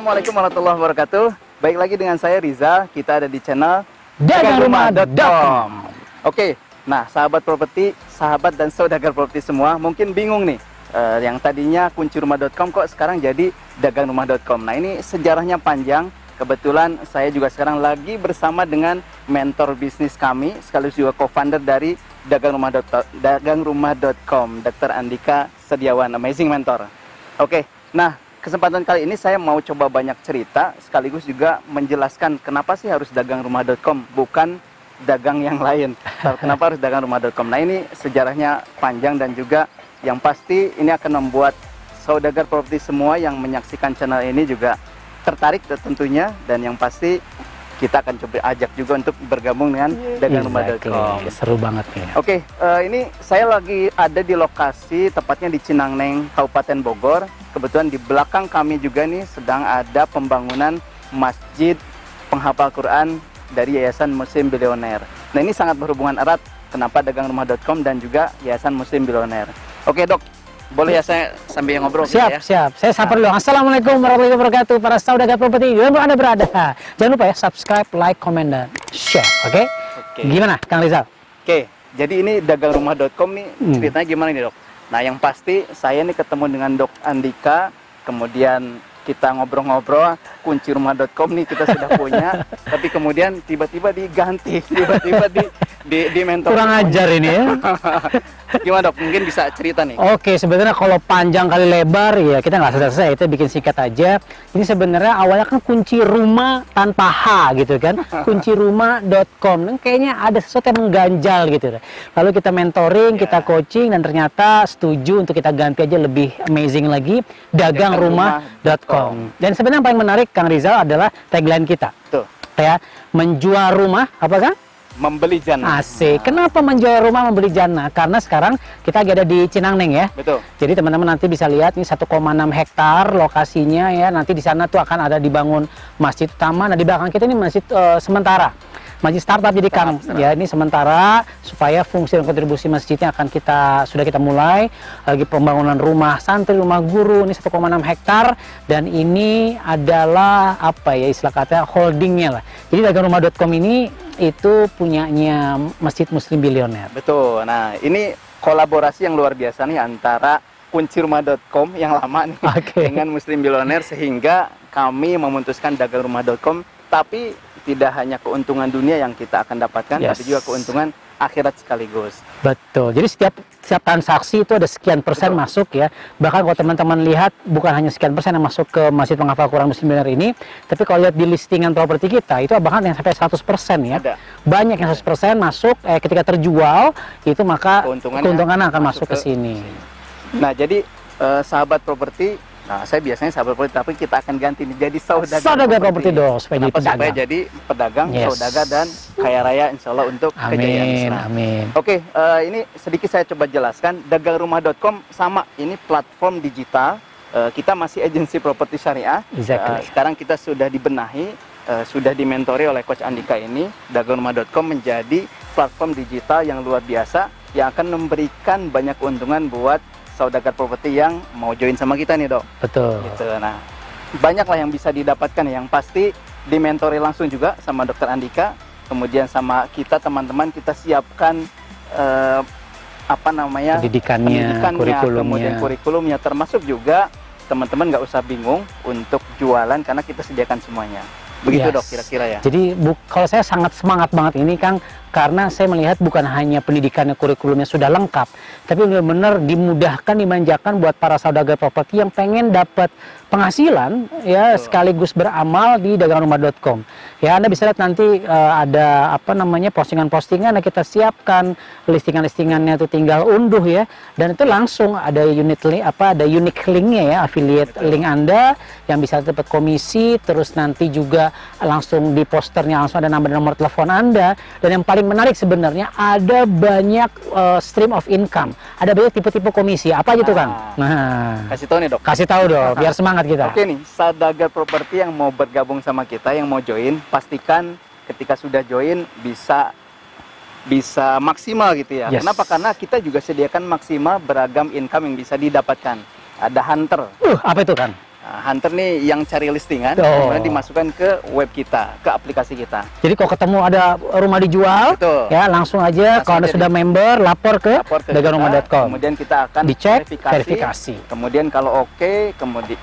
Assalamualaikum warahmatullahi wabarakatuh. Baik lagi dengan saya Riza. Kita ada di channel dagangrumah.com. Oke, nah sahabat properti, sahabat dan saudagar properti semua mungkin bingung nih. Yang tadinya kuncirumah.com kok sekarang jadi dagangrumah.com. Nah ini sejarahnya panjang. Kebetulan saya juga sekarang lagi bersama dengan mentor bisnis kami, sekaligus juga co-founder dari dagangrumah.com, Dr. Andika Sediawan, amazing mentor. Oke, nah kesempatan kali ini saya mau coba banyak cerita, sekaligus juga menjelaskan kenapa sih harus dagangrumah.com, bukan dagang yang lain. Kenapa harus dagangrumah.com? Nah ini sejarahnya panjang dan juga yang pasti ini akan membuat saudagar properti semua yang menyaksikan channel ini juga tertarik tentunya, dan yang pasti kita akan coba ajak juga untuk bergabung dengan dagangrumah.com. Seru banget nih. Oke, ini saya lagi ada di lokasi tepatnya di Cinangneng, Kabupaten Bogor. Kebetulan di belakang kami juga nih sedang ada pembangunan masjid penghafal Quran dari Yayasan Muslim Bilioner. Nah ini sangat berhubungan erat kenapa dagangrumah.com dan juga Yayasan Muslim Bilioner. Oke dok, boleh ya saya sambil ngobrol? Siap, ya? siap. Saya sapa dulu. Assalamualaikum warahmatullahi wabarakatuh para saudagar properti dimanapun Anda berada. Jangan lupa ya subscribe, like, comment, dan share. Oke? Gimana Kang Rizal? Oke, jadi ini dagangrumah.com nih ceritanya gimana nih dok? Nah yang pasti saya nih ketemu dengan Dok Andika, kemudian kita ngobrol-ngobrol, kuncirumah.com nih kita sudah punya, tapi kemudian tiba-tiba diganti, tiba-tiba di mentor. Kurang ajar ini ya. Gimana dok? Mungkin bisa cerita nih. Oke, sebenarnya kalau panjang kali lebar ya kita nggak selesai, itu bikin singkat aja. Ini sebenarnya awalnya kan kunci rumah tanpa H gitu kan, kuncirumah.com. Dan kayaknya ada sesuatu yang mengganjal gitu. Lalu kita mentoring, kita coaching, dan ternyata setuju untuk kita ganti aja lebih amazing lagi, dagangrumah.com. Dan sebenarnya yang paling menarik Kang Rizal adalah tagline kita. Tuh. Ya, menjual rumah, apa kan? Membeli jannah. Asik. Kenapa menjual rumah membeli jannah? Karena sekarang kita lagi ada di Cinangneng ya. Betul. Jadi teman-teman nanti bisa lihat ini 1,6 hektar lokasinya ya. Nanti di sana tuh akan ada dibangun masjid utama. Nah di belakang kita ini masjid sementara. Masjid startup jadi Kang. Ya ini sementara supaya fungsi dan kontribusi masjidnya akan sudah kita mulai. Lagi pembangunan rumah santri, rumah guru. Ini 1,6 hektar dan ini adalah apa ya istilah katanya holdingnya lah. Jadi dagangrumah.com ini itu punyanya Masjid Muslim Bilioner. Betul. Nah ini kolaborasi yang luar biasa nih antara kuncirumah.com yang lama nih dengan Muslim Bilioner, sehingga kami memutuskan dagangrumah.com, tapi tidak hanya keuntungan dunia yang kita akan dapatkan, tapi juga keuntungan akhirat sekaligus. Betul. Jadi setiap transaksi itu ada sekian persen masuk ya. Bahkan kalau teman-teman lihat bukan hanya sekian persen yang masuk ke Masjid Penghafal Quran Muslim Bilioner ini, tapi kalau lihat di listingan properti kita itu bahkan yang sampai 100% ya. Ada. Banyak yang 100% masuk ketika terjual itu maka keuntungannya akan masuk ke sini. Nah, jadi sahabat properti, nah saya biasanya sahabat properti, tapi kita akan ganti nih jadi saudagar properti dong supaya jadi pedagang. Supaya jadi pedagang, saudagar dan kaya raya insya Allah untuk kejayaan Islam. Amin. Oke, ini sedikit saya coba jelaskan. Dagangrumah.com sama ini platform digital. Kita masih agensi properti syariah. Sekarang kita sudah dibenahi, sudah dimentori oleh Coach Andika ini. Dagangrumah.com menjadi platform digital yang luar biasa yang akan memberikan banyak keuntungan buat saudagar properti yang mau join sama kita nih dok. Betul. Gitu. Nah, banyaklah yang bisa didapatkan. Yang pasti dimentori langsung juga sama Dr. Andika, kemudian sama kita teman-teman kita siapkan pendidikannya, kemudian kurikulumnya, termasuk juga teman-teman nggak usah bingung untuk jualan karena kita sediakan semuanya. Begitu dok kira-kira ya. Jadi kalau saya sangat semangat banget ini Kang, karena saya melihat bukan hanya pendidikannya, kurikulumnya sudah lengkap, tapi benar-benar dimudahkan, dimanjakan buat para saudagar properti yang pengen dapat penghasilan ya sekaligus beramal di dagangrumah.com. Ya Anda bisa lihat nanti ada postingan-postingan yang kita siapkan, listingan-listingannya itu tinggal unduh ya, dan itu langsung ada ada unique linknya ya, affiliate link Anda yang bisa dapat komisi, terus nanti juga langsung di posternya langsung ada nomor telepon Anda, dan yang paling menarik sebenarnya ada banyak stream of income, ada banyak tipe-tipe komisi. Apa aja tuh Kang? Nah, kasih tahu nih dok. Kasih tahu dong, biar semangat kita. Oke nih, saudagar properti yang mau bergabung sama kita, yang mau join, pastikan ketika sudah join bisa maksimal gitu ya. Kenapa? Karena kita juga sediakan maksimal beragam income yang bisa didapatkan. Ada hunter. Apa itu kan? Hunter nih yang cari listingan, kemudian dimasukkan ke web kita, ke aplikasi kita. Jadi kalau ketemu ada rumah dijual, ya langsung aja kalau Anda sudah member, lapor ke dagangrumah.com. Kemudian kita akan dicek, verifikasi. Kemudian kalau oke, kemudian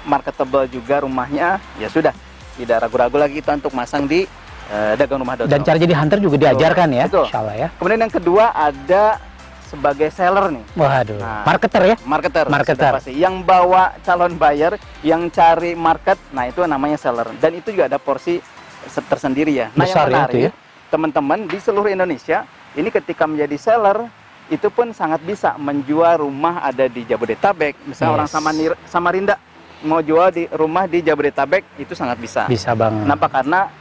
marketable juga rumahnya, ya sudah, tidak ragu-ragu lagi kita untuk masang di dagangrumah.com. Dan cara jadi hunter juga diajarkan ya, insya Allah ya. Kemudian yang kedua ada sebagai seller nih. Waduh, marketer ya? Marketer. Pasti. Yang bawa calon buyer, yang cari market, nah itu namanya seller. Dan itu juga ada porsi tersendiri ya. Nah besar yang menarik, ya, teman-teman di seluruh Indonesia, ini ketika menjadi seller, itu pun sangat bisa menjual rumah ada di Jabodetabek. Misalnya orang Samarinda mau jual di rumah di Jabodetabek, itu sangat bisa. Bisa banget. Kenapa? Karena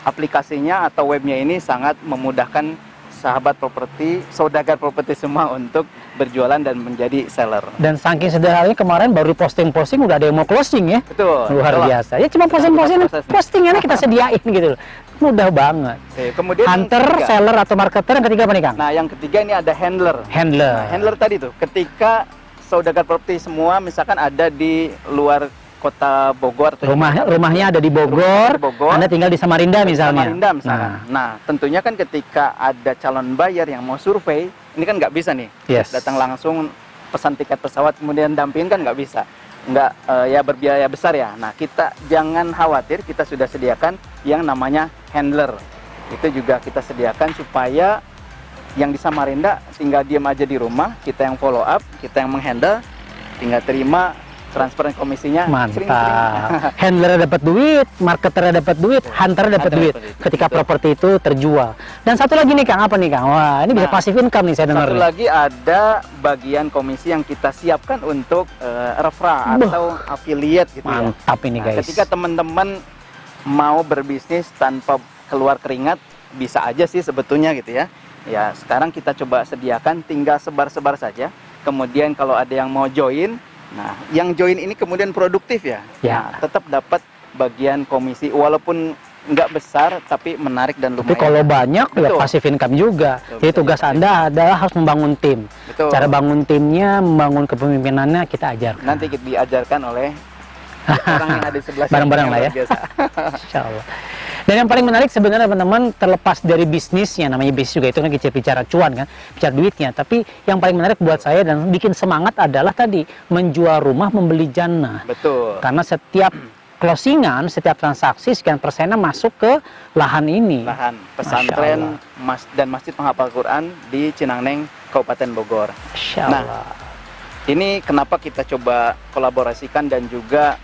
aplikasinya atau webnya ini sangat memudahkan sahabat properti, saudagar properti semua untuk berjualan dan menjadi seller. Dan saking sederhananya kemarin baru posting-posting udah ada yang mau closing ya. Betul. Luar biasa. Ya cuma postingannya kita sediain gitu loh. Mudah banget. Kemudian hunter, seller atau marketer, yang ketiga apa nih Kang? Nah yang ketiga ini ada handler. Handler. Nah, handler tadi tuh, ketika saudagar properti semua misalkan ada di luar kota Bogor, rumahnya ada di Bogor, Anda tinggal di Samarinda misalnya. Nah, tentunya kan ketika ada calon buyer yang mau survei, ini kan nggak bisa nih, datang langsung pesan tiket pesawat kemudian dampingin kan nggak bisa, ya berbiaya besar ya. Nah, kita jangan khawatir, kita sudah sediakan yang namanya handler. Itu juga kita sediakan supaya yang di Samarinda tinggal diam aja di rumah, kita yang follow up, kita yang menghandle, tinggal terima transferan komisinya. Mantap. Handler dapat duit, marketer dapat duit, hunter dapat duit ketika properti itu terjual. Dan satu lagi nih Kang, apa nih Kang? Wah, ini bisa passive income nih saya dengar. Satu lagi ada bagian komisi yang kita siapkan untuk referral atau affiliate gitu. Mantap ini guys. Ketika teman-teman mau berbisnis tanpa keluar keringat, bisa aja sih sebetulnya gitu ya. Ya, sekarang kita coba sediakan, tinggal sebar-sebar saja. Kemudian kalau ada yang mau join, nah, yang join ini kemudian produktif ya. Nah, tetap dapat bagian komisi walaupun nggak besar tapi menarik dan lumayan. Tapi kalau banyak ya passive income juga. Jadi tugas Anda adalah harus membangun tim. Cara bangun timnya, membangun kepemimpinannya kita ajarkan. Nanti kita diajarkan oleh orang yang ada di sebelah bareng-bareng lah ya. Insya Allah. Dan yang paling menarik sebenarnya teman-teman, terlepas dari bisnisnya, namanya bisnis juga itu kan kita bicara cuan kan, bicara duitnya. Tapi yang paling menarik buat saya dan bikin semangat adalah tadi menjual rumah, membeli jannah. Betul. Karena setiap closingan, setiap transaksi sekian persennya masuk ke lahan ini. Lahan pesantren dan masjid penghafal Quran di Cinangneng, Kabupaten Bogor. Nah, ini kenapa kita coba kolaborasikan dan juga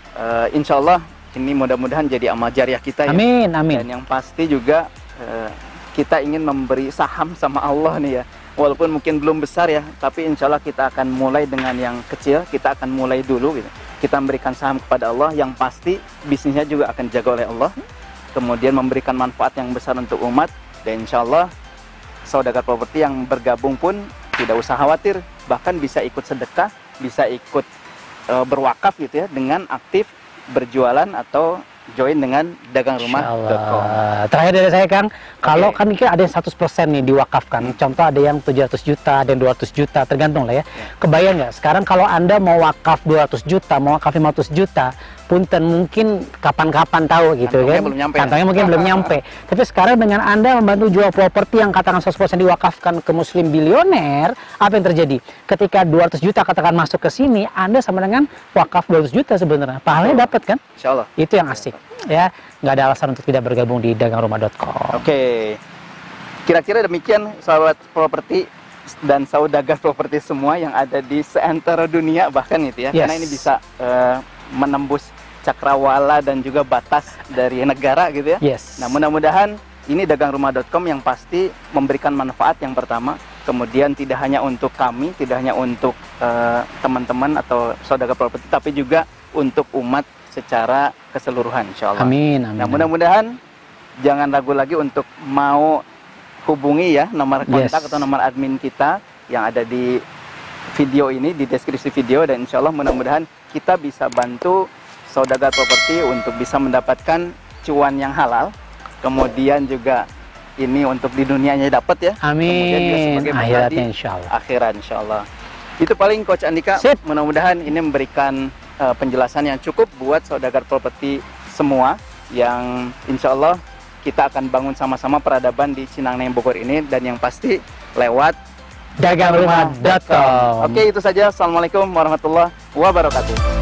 insya Allah ini mudah-mudahan jadi amal jariah kita ya. Amin, amin. Dan yang pasti juga kita ingin memberi saham sama Allah nih ya. Walaupun mungkin belum besar ya, tapi insya Allah kita akan mulai dengan yang kecil. Kita akan mulai dulu gitu. Kita memberikan saham kepada Allah, yang pasti bisnisnya juga akan dijaga oleh Allah. Kemudian memberikan manfaat yang besar untuk umat. Dan insya Allah saudagar properti yang bergabung pun tidak usah khawatir. Bahkan bisa ikut sedekah, bisa ikut berwakaf gitu ya, dengan aktif berjualan atau join dengan dagangrumah.com. Terakhir dari saya Kang, kalau kan ini ada yang 100% nih diwakafkan. Contoh ada yang 700 juta, ada yang 200 juta, tergantung lah ya. Kebayang nggak? Sekarang kalau Anda mau wakaf 200 juta, mau wakaf 500 juta, punten mungkin kapan-kapan tahu gitu kan. Kantongnya mungkin belum nyampe. Tapi sekarang dengan Anda membantu jual properti yang katakan 100% diwakafkan ke muslim bilioner, apa yang terjadi? Ketika 200 juta katakan masuk ke sini, Anda sama dengan wakaf 200 juta sebenarnya. Pahalanya dapat kan? Insya Allah. Itu yang asik. Ya, nggak ada alasan untuk tidak bergabung di dagangrumah.com. Oke. Kira-kira demikian sahabat properti dan saudagar properti semua yang ada di seantero dunia bahkan itu ya. Karena ini bisa menembus cakrawala dan juga batas dari negara gitu ya. Nah, mudah-mudahan ini dagangrumah.com yang pasti memberikan manfaat yang pertama, kemudian tidak hanya untuk kami, tidak hanya untuk teman-teman atau saudagar properti, tapi juga untuk umat secara keseluruhan, insya Allah. Amin, amin. Nah, mudah-mudahan jangan ragu lagi untuk mau hubungi ya nomor kontak atau nomor admin kita yang ada di video ini, di deskripsi video, dan insya Allah mudah-mudahan kita bisa bantu saudagar properti untuk bisa mendapatkan cuan yang halal, kemudian juga ini untuk di dunianya dapat ya. Amin. Kemudian juga sebagai akhiratnya insya Allah. Akhirat insya Allah. Itu paling Coach Andika. Mudah-mudahan ini memberikan penjelasan yang cukup buat saudagar properti semua yang insya Allah kita akan bangun sama-sama peradaban di Cinangneng Bogor ini, dan yang pasti lewat dagangrumah.com. Oke, itu saja. Assalamualaikum warahmatullahi wabarakatuh.